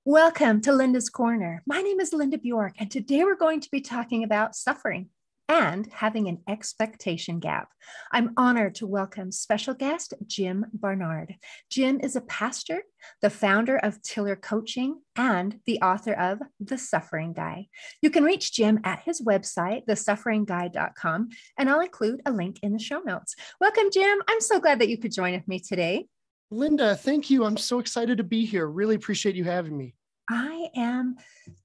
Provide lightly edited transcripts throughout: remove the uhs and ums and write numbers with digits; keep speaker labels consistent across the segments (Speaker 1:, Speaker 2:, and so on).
Speaker 1: Welcome to Linda's Corner. My name is Linda Bjork, and today we're going to be talking about suffering and having an expectation gap. I'm honored to welcome special guest Jim Barnard. Jim is a pastor, the founder of Tiller Coaching, and the author of The Suffering Guy. You can reach Jim at his website, thesufferingguy.com, and I'll include a link in the show notes. Welcome, Jim. I'm so glad that you could join with me today.
Speaker 2: Linda, thank you. I'm so excited to be here. Really appreciate you having me.
Speaker 1: I am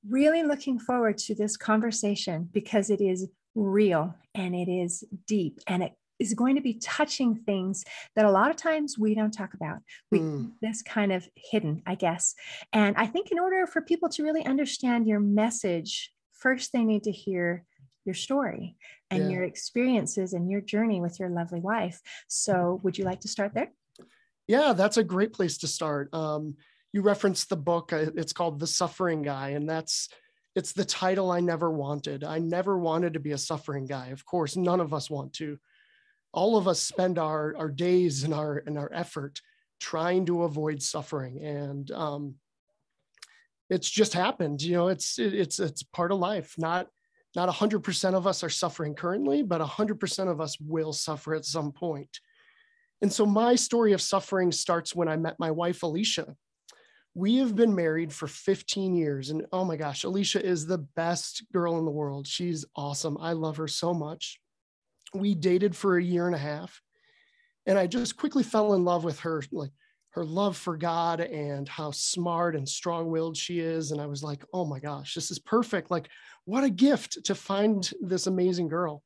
Speaker 1: really looking forward to this conversation because it is real and it is deep and it is going to be touching things that a lot of times we don't talk about. We keep this kind of hidden, I guess. And I think in order for people to really understand your message, first they need to hear your story and your experiences and your journey with your lovely wife. So would you like to start there?
Speaker 2: Yeah, that's a great place to start. You referenced the book. It's called The Suffering Guy, and it's the title I never wanted. I never wanted to be a suffering guy. Of course, none of us want to. All of us spend our days and our effort trying to avoid suffering, and it's just happened. You know, it's part of life. Not 100% of us are suffering currently, but 100% of us will suffer at some point. And so my story of suffering starts when I met my wife, Alicia. We have been married for 15 years. And oh my gosh, Alicia is the best girl in the world. She's awesome. I love her so much. We dated for a year and a half. And I just quickly fell in love with her, like her love for God and how smart and strong-willed she is. And I was like, oh my gosh, this is perfect. Like, what a gift to find this amazing girl.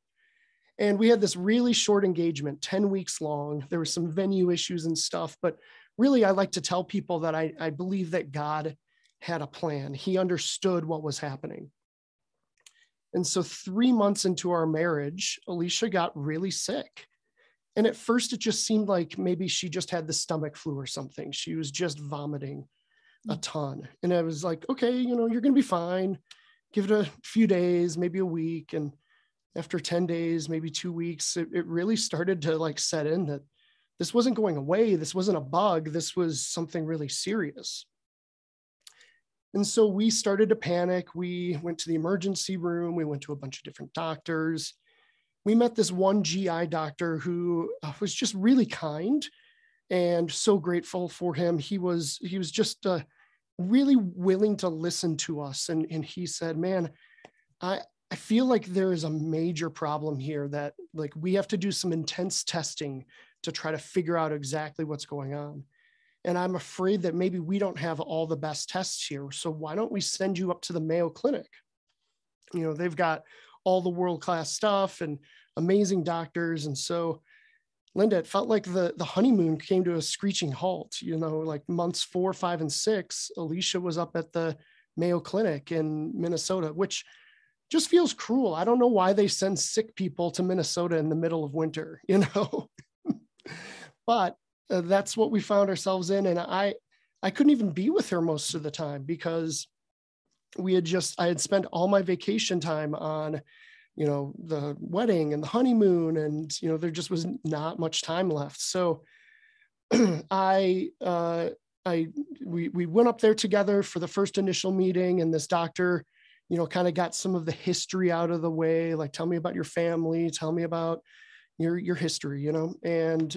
Speaker 2: And we had this really short engagement, 10 weeks long. There were some venue issues and stuff, but really I like to tell people that I believe that God had a plan. He understood what was happening. And so 3 months into our marriage, Alicia got really sick. And at first it just seemed like maybe she just had the stomach flu or something. She was just vomiting a ton. And I was like, okay, you're going to be fine. Give it a few days, maybe a week. And after 10 days, maybe 2 weeks, it really started to like set in that this wasn't going away. This wasn't a bug. This was something really serious. And so we started to panic. We went to the emergency room. We went to a bunch of different doctors. We met this one GI doctor who was just really kind and so grateful for him. He was just really willing to listen to us. And he said, man, I feel like there is a major problem here that like we have to do some intense testing to try to figure out exactly what's going on. And I'm afraid that maybe we don't have all the best tests here. So why don't we send you up to the Mayo Clinic? You know, they've got all the world-class stuff and amazing doctors. And so, Linda, it felt like the honeymoon came to a screeching halt. You know, like months 4, 5, and 6, Alicia was up at the Mayo Clinic in Minnesota, which just feels cruel. I don't know why they send sick people to Minnesota in the middle of winter, you know, but that's what we found ourselves in. And I couldn't even be with her most of the time because I had spent all my vacation time on, you know, the wedding and the honeymoon, and, you know, there just was not much time left. So we went up there together for the first initial meeting, and this doctor, you know, kind of got some of the history out of the way, like, tell me about your family, tell me about your history, you know, and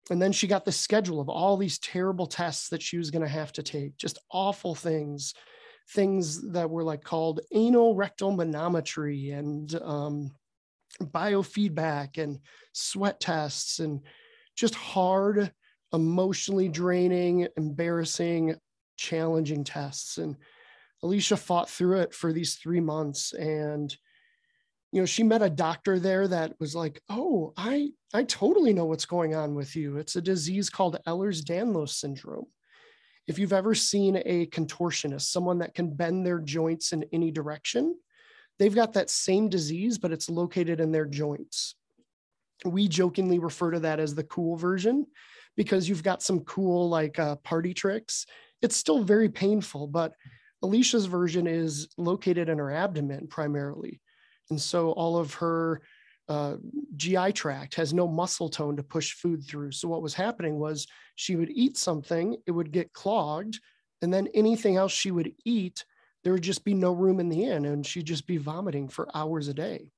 Speaker 2: then she got the schedule of all these terrible tests that she was going to have to take, just awful things that were like called anal rectal manometry and biofeedback and sweat tests and just hard, emotionally draining, embarrassing, challenging tests. And Alicia fought through it for these 3 months. And, you know, she met a doctor there that was like, oh, I totally know what's going on with you. It's a disease called Ehlers-Danlos Syndrome. If you've ever seen a contortionist, someone that can bend their joints in any direction, they've got that same disease, but it's located in their joints. We jokingly refer to that as the cool version because you've got some cool like party tricks. It's still very painful, but Alicia's version is located in her abdomen primarily. And so all of her GI tract has no muscle tone to push food through. So what was happening was she would eat something, it would get clogged, And then anything else she would eat, there would just be no room in the inn, and she'd just be vomiting for hours a day.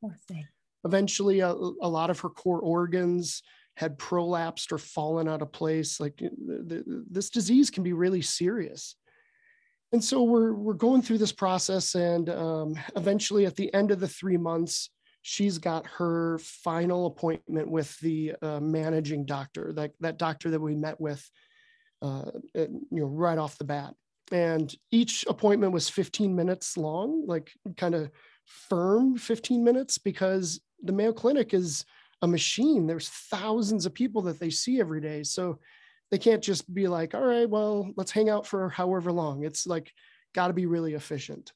Speaker 1: Poor thing.
Speaker 2: Eventually, a lot of her core organs had prolapsed or fallen out of place. Like this disease can be really serious. And so we're going through this process, and eventually at the end of the 3 months, she's got her final appointment with the managing doctor, that doctor that we met with, right off the bat. And each appointment was 15 minutes long, like kind of firm 15 minutes, because the Mayo Clinic is a machine. There's thousands of people that they see every day. So they can't just be like, all right, well, let's hang out for however long. It's like, got to be really efficient.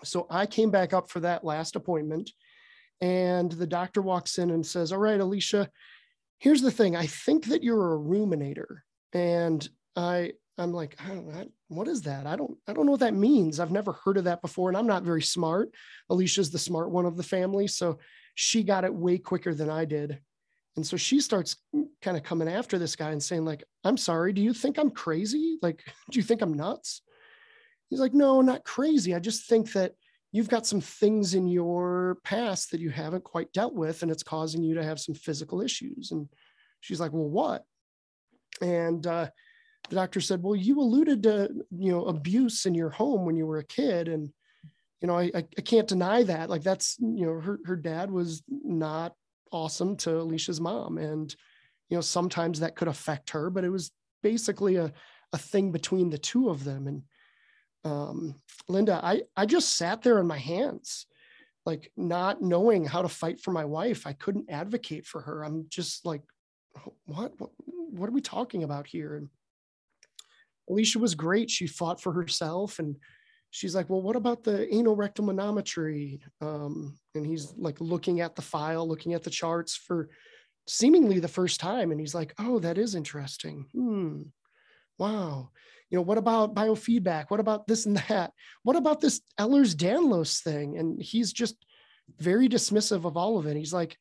Speaker 2: So I came back up for that last appointment, and the doctor walks in and says, all right, Alicia, here's the thing. I think that you're a ruminator. And I'm like, what is that? I don't know what that means. I've never heard of that before. And I'm not very smart. Alicia's the smart one of the family. So she got it way quicker than I did. And so she starts kind of coming after this guy and saying, like, I'm sorry, do you think I'm crazy? Like, do you think I'm nuts? He's like, no, not crazy. I just think that you've got some things in your past that you haven't quite dealt with, and it's causing you to have some physical issues. And she's like, well, what? And the doctor said, well, you alluded to, abuse in your home when you were a kid. And, I can't deny that. Like, that's, her dad was not awesome to Alicia's mom. And, sometimes that could affect her, but it was basically a thing between the two of them. And Linda, I just sat there in my hands, like, not knowing how to fight for my wife. I couldn't advocate for her. I'm just like, what are we talking about here? And Alicia was great. She fought for herself, and she's like, well, what about the anal rectal manometry? And he's like looking at the file, looking at the charts for seemingly the first time. And he's like, oh, that is interesting. Wow. What about biofeedback? What about this and that? What about this Ehlers-Danlos thing? And he's just very dismissive of all of it. He's like,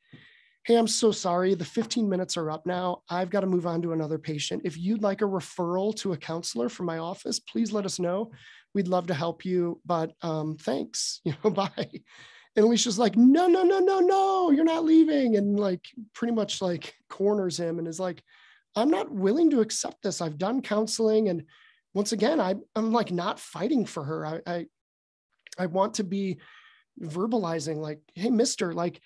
Speaker 2: hey, I'm so sorry. The 15 minutes are up now. I've got to move on to another patient. If you'd like a referral to a counselor from my office, please let us know. We'd love to help you, but thanks, bye. And Alicia's like, no, you're not leaving. And like, pretty much like corners him and is like, I'm not willing to accept this. I've done counseling. And once again, I'm like not fighting for her. I want to be verbalizing like, hey, mister, like,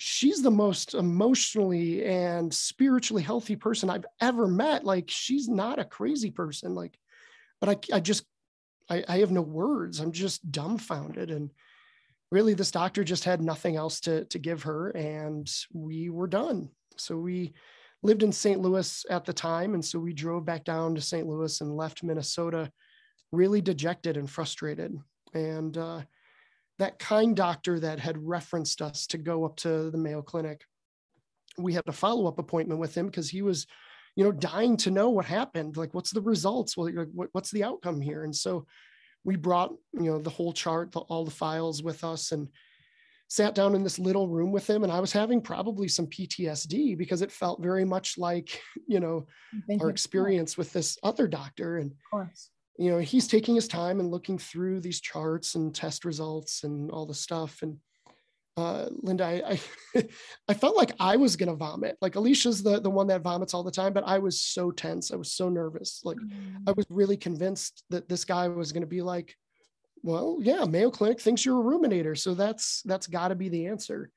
Speaker 2: she's the most emotionally and spiritually healthy person I've ever met. Like, she's not a crazy person. Like, but I have no words. I'm just dumbfounded. And really, this doctor just had nothing else to give her, and we were done. So we lived in St. Louis at the time. And so we drove back down to St. Louis and left Minnesota really dejected and frustrated. And that kind doctor that had referenced us to go up to the Mayo Clinic, we had a follow-up appointment with him because he was, dying to know what happened. Like, what's the results? Well, what's the outcome here? And so we brought, the whole chart, all the files with us, and sat down in this little room with him. And I was having probably some PTSD because it felt very much like, our experience with this other doctor. And,
Speaker 1: of course,
Speaker 2: he's taking his time and looking through these charts and test results and all the stuff. And Linda, I felt like I was going to vomit. Like, Alicia's the one that vomits all the time, but I was so tense. I was so nervous. Like, I was really convinced that this guy was going to be like, well, yeah, Mayo Clinic thinks you're a ruminator, so that's got to be the answer.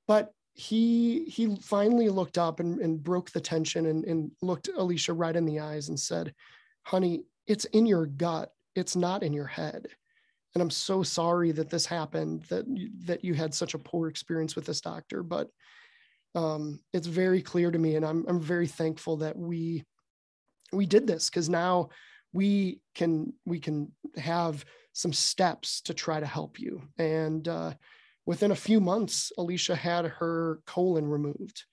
Speaker 2: But he finally looked up and broke the tension and looked Alicia right in the eyes and said, honey, it's in your gut. It's not in your head. And I'm so sorry that this happened, that you had such a poor experience with this doctor. But it's very clear to me, and I'm very thankful that we did this, because now we can have some steps to try to help you. And within a few months, Alicia had her colon removed,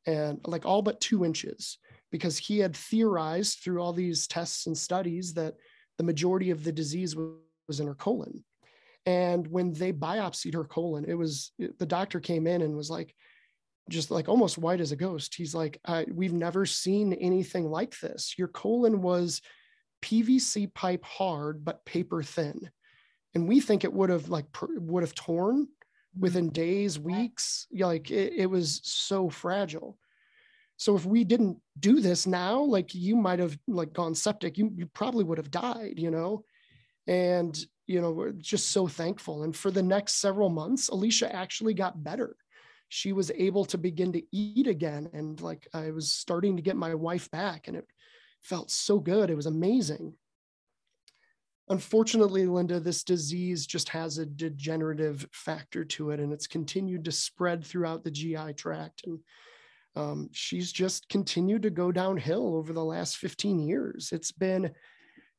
Speaker 2: and like all but 2 inches, because he had theorized through all these tests and studies that the majority of the disease was in her colon. And when they biopsied her colon, the doctor came in and was like, just like almost white as a ghost. He's like, we've never seen anything like this. Your colon was PVC pipe hard, but paper thin. And we think it would have torn within days, weeks. Like it was so fragile. So if we didn't do this now, like you might have like gone septic, you probably would have died, you know? And, you know, we're just so thankful. And for the next several months, Alicia actually got better. She was able to begin to eat again. And like, I was starting to get my wife back, and it felt so good. It was amazing. Unfortunately, Linda, this disease just has a degenerative factor to it, and it's continued to spread throughout the GI tract. And she's just continued to go downhill over the last 15 years. It's been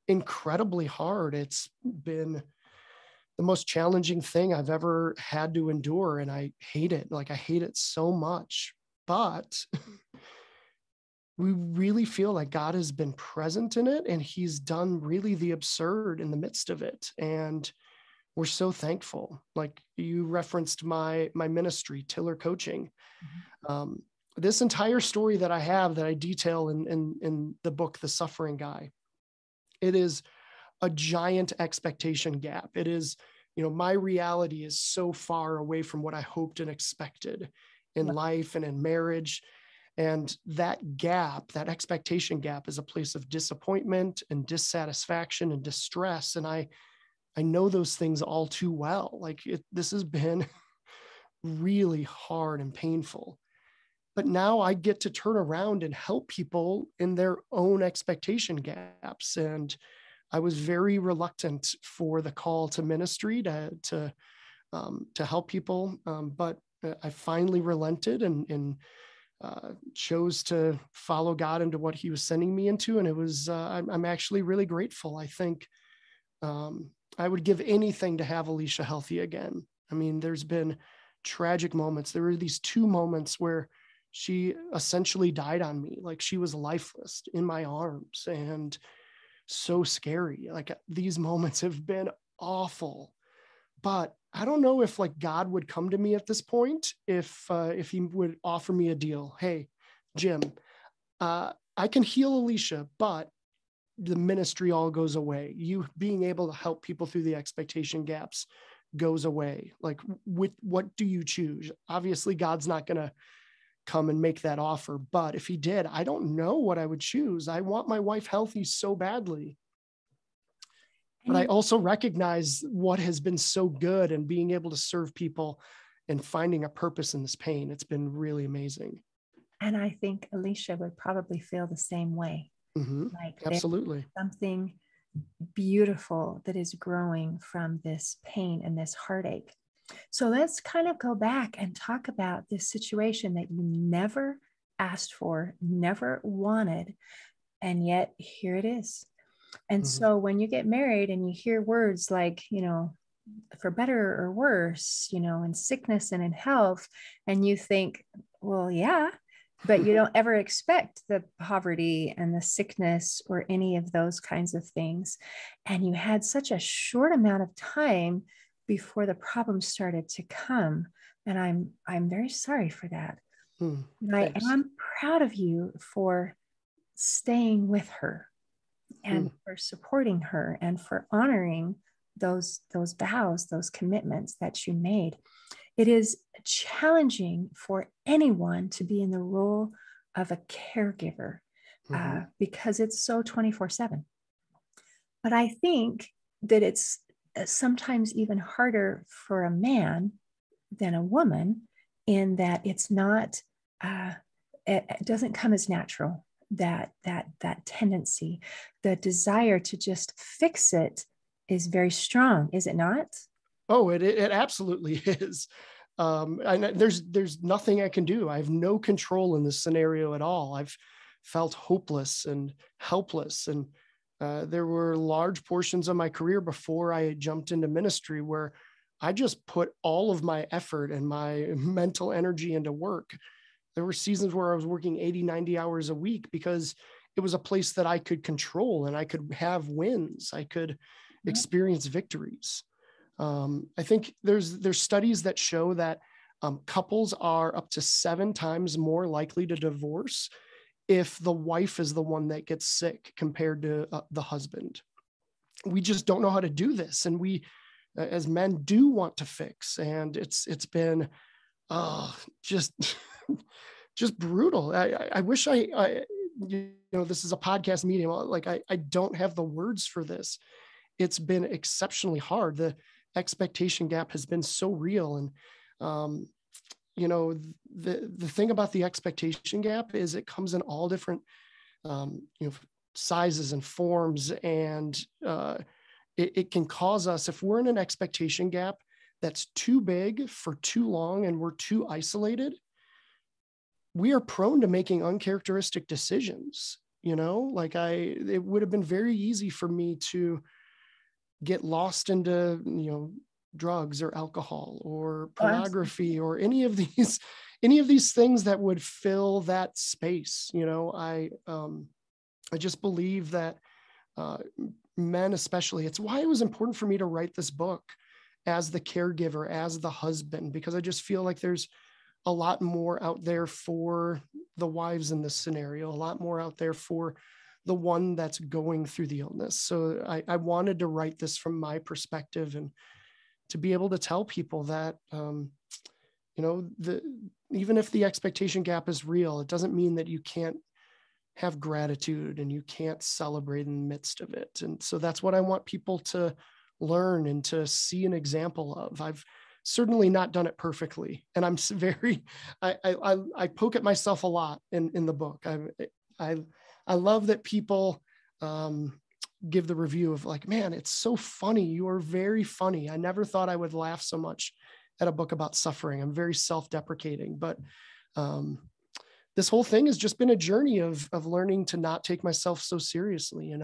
Speaker 2: incredibly hard. It's been the most challenging thing I've ever had to endure, and I hate it. Like, I hate it so much. But we really feel like God has been present in it, and he's done really the absurd in the midst of it. And we're so thankful. Like, you referenced my ministry, Tiller Coaching. This entire story that I have, that I detail in the book, The Suffering Guy, it is a giant expectation gap. It is, you know, my reality is so far away from what I hoped and expected in life and in marriage. And that gap, that expectation gap, is a place of disappointment and dissatisfaction and distress. And I know those things all too well. Like, this has been really hard and painful. But now I get to turn around and help people in their own expectation gaps. And I was very reluctant for the call to ministry to help people. But I finally relented and chose to follow God into what he was sending me into. And it was, I'm actually really grateful. I think I would give anything to have Alicia healthy again. I mean, there's been tragic moments. There were these 2 moments where she essentially died on me. Like, she was lifeless in my arms, and so scary. Like, these moments have been awful. But I don't know if like God would come to me at this point, if he would offer me a deal. Hey, Jim, I can heal Alicia, but the ministry all goes away. You being able to help people through the expectation gaps goes away. Like, what do you choose? Obviously, God's not going to come and make that offer. But if he did, I don't know what I would choose. I want my wife healthy so badly. But I also recognize what has been so good, and being able to serve people and finding a purpose in this pain. It's been really amazing.
Speaker 1: And I think Alicia would probably feel the same way. Like,
Speaker 2: absolutely,
Speaker 1: something beautiful that is growing from this pain and this heartache. So let's kind of go back and talk about this situation that you never asked for, never wanted, and yet here it is. And so when you get married and you hear words like, you know, for better or worse, you know, in sickness and in health, and you think, well, yeah, but you don't ever expect the poverty and the sickness or any of those kinds of things. And you had such a short amount of time before the problems started to come. And I'm very sorry for that. And I am proud of you for staying with her and for supporting her and for honoring those vows, those commitments that you made. It is challenging for anyone to be in the role of a caregiver because it's so 24/7. But I think that it's sometimes even harder for a man than a woman, in that it's not, it doesn't come as natural. That tendency, the desire to just fix it is very strong, is it not?
Speaker 2: Oh, it absolutely is. And there's nothing I can do. I have no control in this scenario at all. I've felt hopeless and helpless. And there were large portions of my career before I jumped into ministry where I just put all of my effort and my mental energy into work. There were seasons where I was working 80, 90 hours a week because it was a place that I could control and I could have wins. I could experience victories. I think there's studies that show that couples are up to 7 times more likely to divorce if the wife is the one that gets sick compared to the husband. We just don't know how to do this. And we, as men, do want to fix. And it's been just brutal. I wish this is a podcast medium. Like I don't have the words for this. It's been exceptionally hard. The expectation gap has been so real. And, the thing about the expectation gap is it comes in all different, sizes and forms. And it can cause us, if we're in an expectation gap that's too big for too long and we're too isolated, we are prone to making uncharacteristic decisions. It would have been very easy for me to get lost into, drugs or alcohol or pornography or any of these things that would fill that space. I just believe that men especially, it's why it was important for me to write this book as the caregiver, as the husband, because I just feel like there's a lot more out there for the wives in this scenario, a lot more out there for the one that's going through the illness. So I wanted to write this from my perspective and to be able to tell people that, even if the expectation gap is real, it doesn't mean that you can't have gratitude and you can't celebrate in the midst of it. And so that's what I want people to learn and to see an example of. I've certainly not done it perfectly. And I'm I poke at myself a lot in the book. I love that people give the review of like, man, it's so funny. You are very funny. I never thought I would laugh so much at a book about suffering. I'm very self-deprecating, but this whole thing has just been a journey of learning to not take myself so seriously,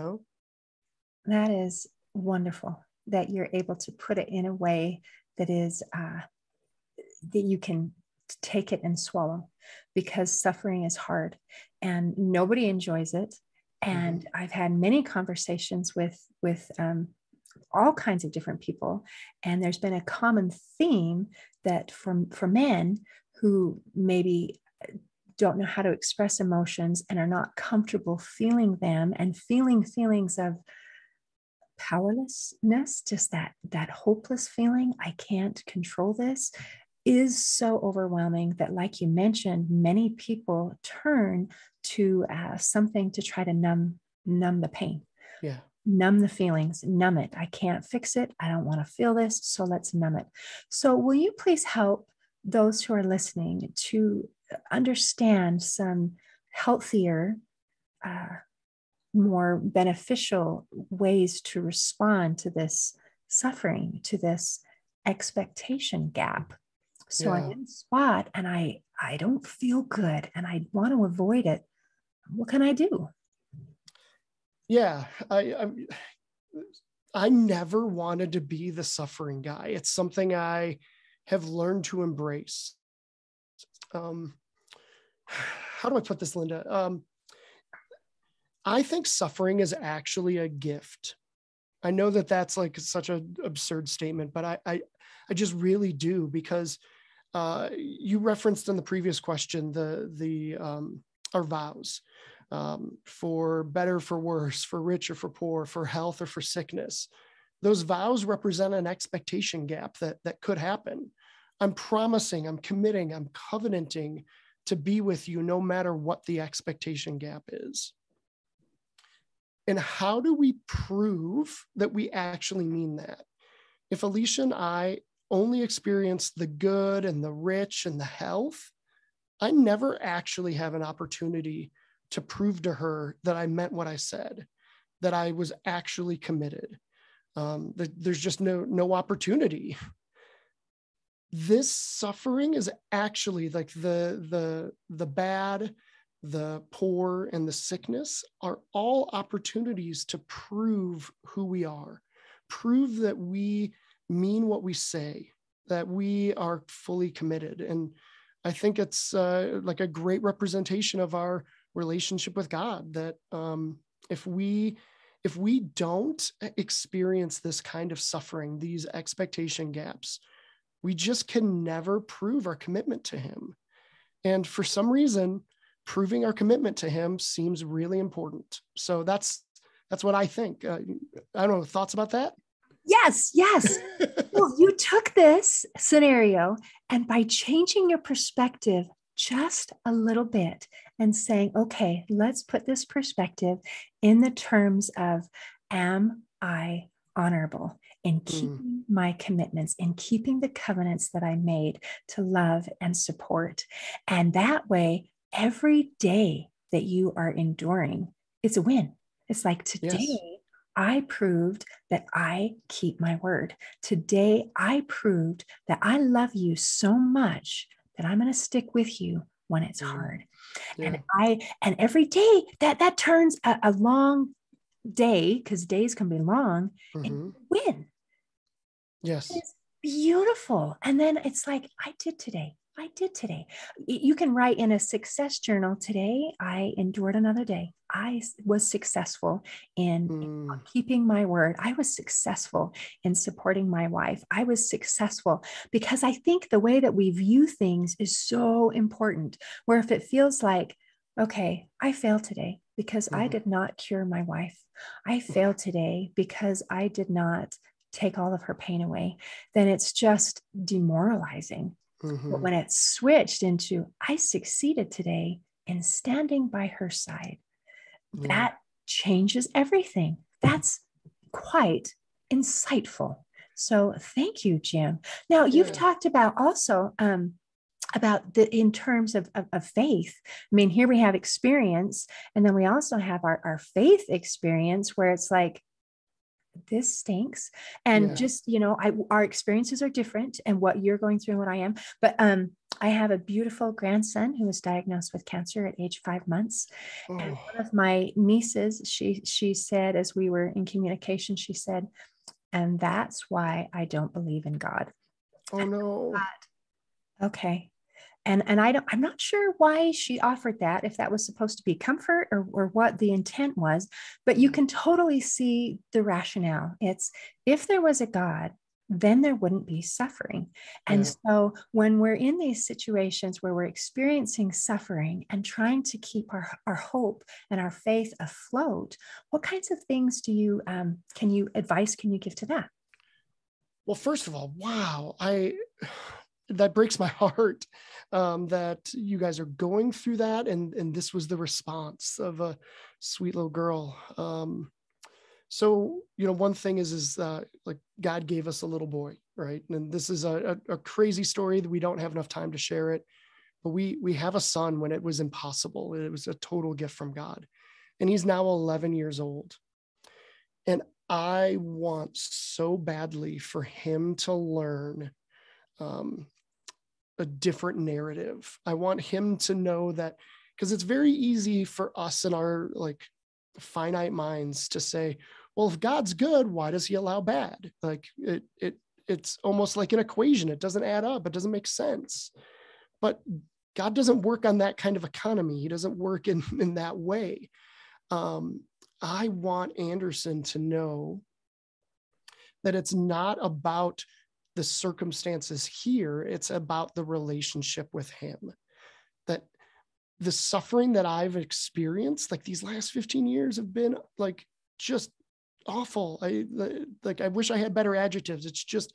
Speaker 1: That is wonderful that you're able to put it in a way that is that you can take it and swallow, because suffering is hard and nobody enjoys it. And I've had many conversations with all kinds of different people. And there's been a common theme that for men who maybe don't know how to express emotions and are not comfortable feeling them and feeling feelings of powerlessness, just that hopeless feeling, I can't control this, is so overwhelming that, like you mentioned, many people turn to something to try to numb the pain.
Speaker 2: Yeah.
Speaker 1: Numb the feelings, numb it. I can't fix it. I don't want to feel this. So let's numb it. So will you please help those who are listening to understand some healthier, more beneficial ways to respond to this suffering, to this expectation gap? So I'm in the spot and I don't feel good and I want to avoid it. What can I do?
Speaker 2: Yeah, I never wanted to be the suffering guy. It's something I have learned to embrace. How do I put this, Linda? I think suffering is actually a gift. I know that that's like such an absurd statement, but I just really do, because you referenced in the previous question our vows. For better, for worse, for rich or for poor, for health or for sickness. Those vows represent an expectation gap that could happen. I'm promising, I'm committing, I'm covenanting to be with you no matter what the expectation gap is. And how do we prove that we actually mean that? If Alicia and I only experience the good and the rich and the health, I never actually have an opportunity to prove to her that I meant what I said, that I was actually committed. There's just no opportunity. This suffering is actually like the bad, the poor, and the sickness are all opportunities to prove who we are, prove that we mean what we say, that we are fully committed. And I think it's like a great representation of our relationship with God, that if we don't experience this kind of suffering, these expectation gaps, we just can never prove our commitment to him. And for some reason, proving our commitment to him seems really important. So that's what I think. I don't know, thoughts about that?
Speaker 1: Yes, yes. Well, you took this scenario, and by changing your perspective just a little bit and saying, okay, let's put this perspective in the terms of, am I honorable in keeping my commitments, in keeping the covenants that I made to love and support? And that way, every day that you are enduring, it's a win. It's like, today,
Speaker 2: Yes.
Speaker 1: I proved that I keep my word. Today, I proved that I love you so much that I'm going to stick with you when it's hard.
Speaker 2: Yeah.
Speaker 1: And every day that turns a long day, because days can be long, and win.
Speaker 2: Yes.
Speaker 1: It's beautiful. And then it's like, I did today. I did today. You can write in a success journal, today I endured another day. I was successful in keeping my word. I was successful in supporting my wife. I was successful, because I think the way that we view things is so important. Where if it feels like, okay, I failed today because I did not cure my wife. I failed today because I did not take all of her pain away, then it's just demoralizing. But when it's switched into, I succeeded today in standing by her side, that changes everything. That's quite insightful. So thank you, Jim. Now, you've talked about also about in terms of faith. I mean, here we have experience, and then we also have our faith experience, where it's like, this stinks. And just, our experiences are different, and what you're going through and what I am. But I have a beautiful grandson who was diagnosed with cancer at age 5 months. And one of my nieces, she said, as we were in communication, she said, and that's why I don't believe in God.
Speaker 2: Oh no.
Speaker 1: Okay. And I'm not sure why she offered that, if that was supposed to be comfort or what the intent was, but you can totally see the rationale. It's, if there was a God, then there wouldn't be suffering. And so when we're in these situations where we're experiencing suffering and trying to keep our hope and our faith afloat, what kinds of things can you give to that?
Speaker 2: Well, first of all, wow, that breaks my heart that you guys are going through that, and this was the response of a sweet little girl. So one thing is like, God gave us a little boy, right? And this is a crazy story that we don't have enough time to share it, but we have a son when it was impossible. It was a total gift from God, and he's now 11 years old. And I want so badly for him to learn a different narrative. I want him to know that, because it's very easy for us in our like finite minds to say, well, if God's good, why does he allow bad? Like it's almost like an equation. It doesn't add up. It doesn't make sense. But God doesn't work on that kind of economy. He doesn't work in that way. I want Anderson to know that it's not about the circumstances here. It's about the relationship with him. That the suffering that I've experienced, like these last 15 years, have been like just awful. I wish I had better adjectives. It's just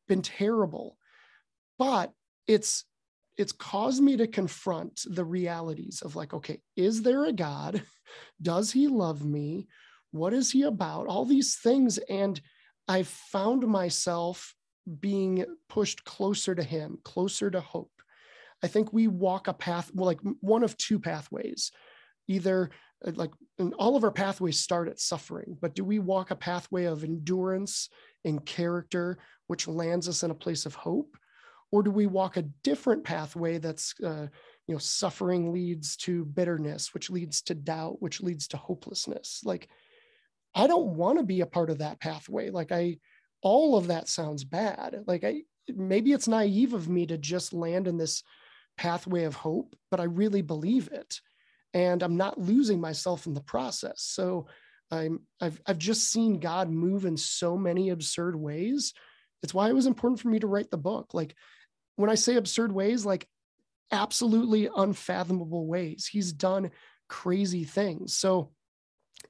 Speaker 2: been terrible. But it's caused me to confront the realities of like, okay, is there a God? Does he love me? What is he about? All these things. And I found myself being pushed closer to him, closer to hope. I think we walk a path, well, like one of two pathways. Either like, and all of our pathways start at suffering, but do we walk a pathway of endurance and character, which lands us in a place of hope? Or do we walk a different pathway that's, suffering leads to bitterness, which leads to doubt, which leads to hopelessness? Like, I don't want to be a part of that pathway. Like all of that sounds bad. Like maybe it's naive of me to just land in this pathway of hope, but I really believe it. And I'm not losing myself in the process. So I've just seen God move in so many absurd ways. It's why it was important for me to write the book. Like when I say absurd ways, like absolutely unfathomable ways. He's done crazy things. So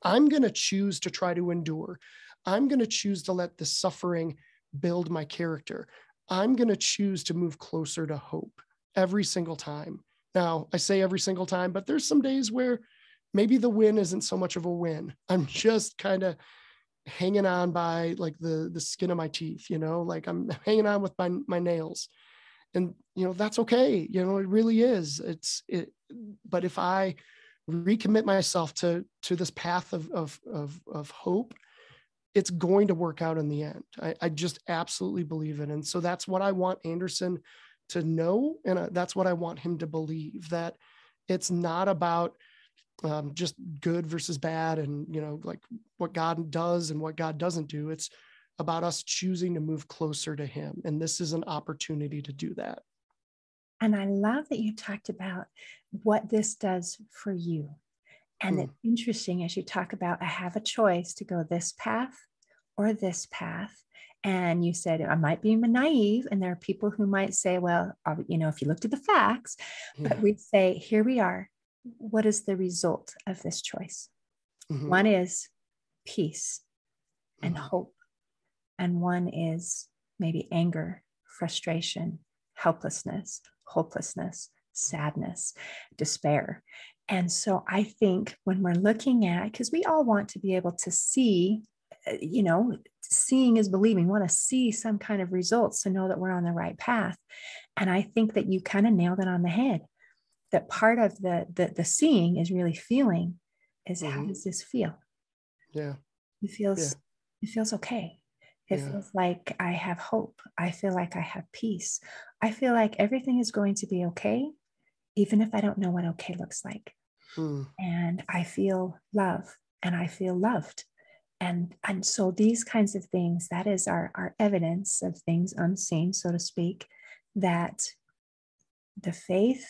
Speaker 2: I'm going to choose to try to endure. I'm going to choose to let the suffering build my character. I'm going to choose to move closer to hope every single time. Now, I say every single time, but there's some days where maybe the win isn't so much of a win. I'm just kind of hanging on by like the skin of my teeth, like I'm hanging on with my nails. And, that's okay. It really is. But if I recommit myself to this path of hope, it's going to work out in the end. I just absolutely believe it. And so that's what I want Anderson to know. And that's what I want him to believe, that it's not about just good versus bad and, like what God does and what God doesn't do. It's about us choosing to move closer to him. And this is an opportunity to do that.
Speaker 1: And I love that you talked about what this does for you. And it's interesting as you talk about, I have a choice to go this path or this path. And you said, I might be naive. And there are people who might say, well, if you looked at the facts, but we say, here we are. What is the result of this choice? One is peace and hope. And one is maybe anger, frustration, helplessness, hopelessness, sadness, despair. And so I think when we're looking at, because we all want to be able to see, seeing is believing, want to see some kind of results to know that we're on the right path. And I think that you kind of nailed it on the head, that part of the seeing is really feeling is how does this feel?
Speaker 2: Yeah.
Speaker 1: It feels okay. It feels like I have hope. I feel like I have peace. I feel like everything is going to be okay, even if I don't know what okay looks like. And I feel love and I feel loved. And so these kinds of things, that is our evidence of things unseen, so to speak, that the faith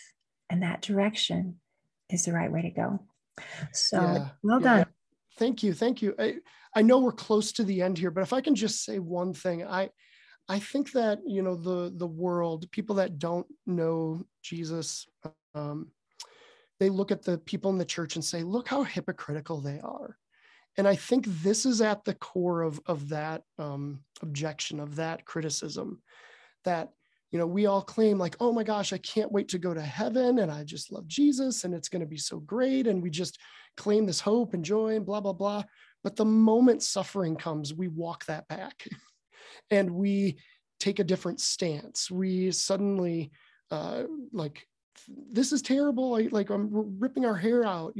Speaker 1: and that direction is the right way to go. So well done.
Speaker 2: Thank you. I know we're close to the end here, but if I can just say one thing, I think that, the world, people that don't know Jesus, they look at the people in the church and say, look how hypocritical they are. And I think this is at the core of that objection, of that criticism, that, we all claim like, oh my gosh, I can't wait to go to heaven. And I just love Jesus and it's going to be so great. And we just claim this hope and joy and blah, blah, blah. But the moment suffering comes, we walk that back and we take a different stance. We suddenly like, this is terrible. We're ripping our hair out,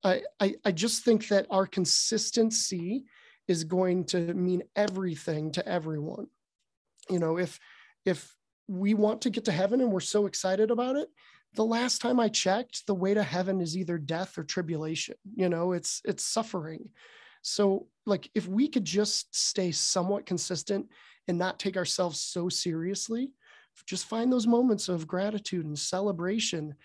Speaker 2: I just think that our consistency is going to mean everything to everyone. If we want to get to heaven and we're so excited about it, the last time I checked, the way to heaven is either death or tribulation. It's suffering. So like, if we could just stay somewhat consistent and not take ourselves so seriously, just find those moments of gratitude and celebration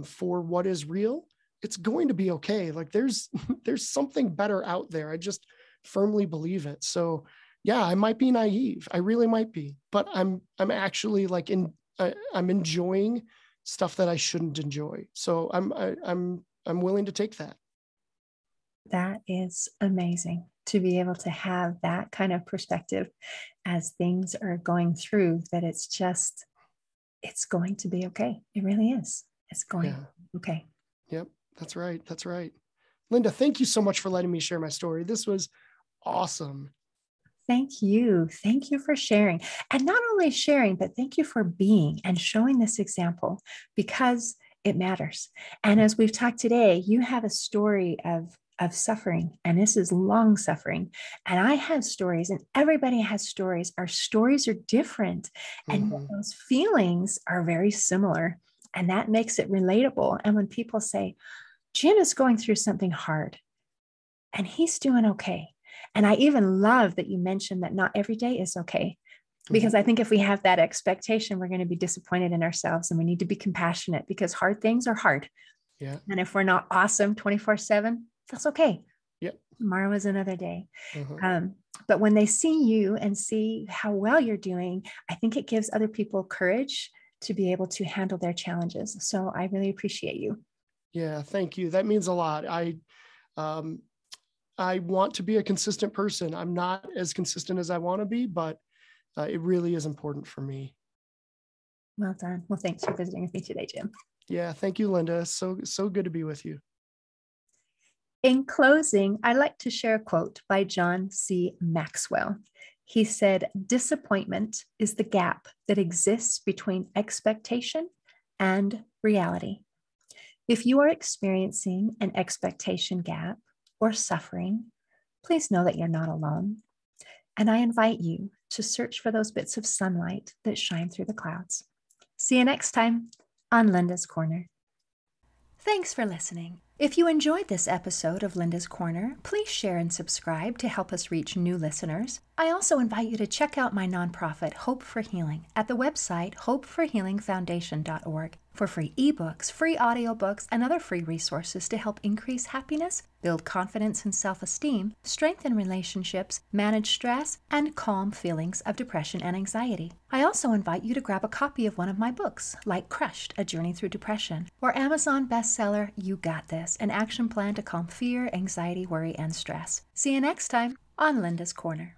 Speaker 2: for what is real, it's going to be okay. Like there's something better out there. I just firmly believe it. So yeah, I might be naive. I really might be, but I'm actually like I'm enjoying stuff that I shouldn't enjoy. So I'm willing to take that.
Speaker 1: That is amazing to be able to have that kind of perspective as things are going through, that it's going to be okay. It really is. It's going to be okay.
Speaker 2: Yep. That's right. Linda, thank you so much for letting me share my story. This was awesome.
Speaker 1: Thank you. Thank you for sharing. And not only sharing, but thank you for being and showing this example, because it matters. And as we've talked today, you have a story of suffering, and this is long suffering. And I have stories, and everybody has stories. Our stories are different, and those feelings are very similar. And that makes it relatable. And when people say, Jim is going through something hard and he's doing okay. And I even love that you mentioned that not every day is okay, because I think if we have that expectation, we're going to be disappointed in ourselves, and we need to be compassionate, because hard things are hard.
Speaker 2: Yeah.
Speaker 1: And if we're not awesome 24/7, that's okay.
Speaker 2: Yep.
Speaker 1: Tomorrow is another day. But when they see you and see how well you're doing, I think it gives other people courage to be able to handle their challenges. So I really appreciate you.
Speaker 2: Yeah, thank you. That means a lot. I want to be a consistent person. I'm not as consistent as I want to be, but it really is important for me.
Speaker 1: Well done. Well, thanks for visiting with me today, Jim.
Speaker 2: Yeah, thank you, Linda. So good to be with you.
Speaker 1: In closing, I'd like to share a quote by John C. Maxwell. He said, "Disappointment is the gap that exists between expectation and reality." If you are experiencing an expectation gap or suffering, please know that you're not alone. And I invite you to search for those bits of sunlight that shine through the clouds. See you next time on Linda's Corner. Thanks for listening. If you enjoyed this episode of Linda's Corner, please share and subscribe to help us reach new listeners. I also invite you to check out my nonprofit, Hope for Healing, at the website hopeforhealingfoundation.org for free ebooks, free audiobooks, and other free resources to help increase happiness, build confidence and self-esteem, strengthen relationships, manage stress, and calm feelings of depression and anxiety. I also invite you to grab a copy of one of my books, like Crushed, A Journey Through Depression, or Amazon bestseller, You Got This, an action plan to calm fear, anxiety, worry, and stress. See you next time on Linda's Corner.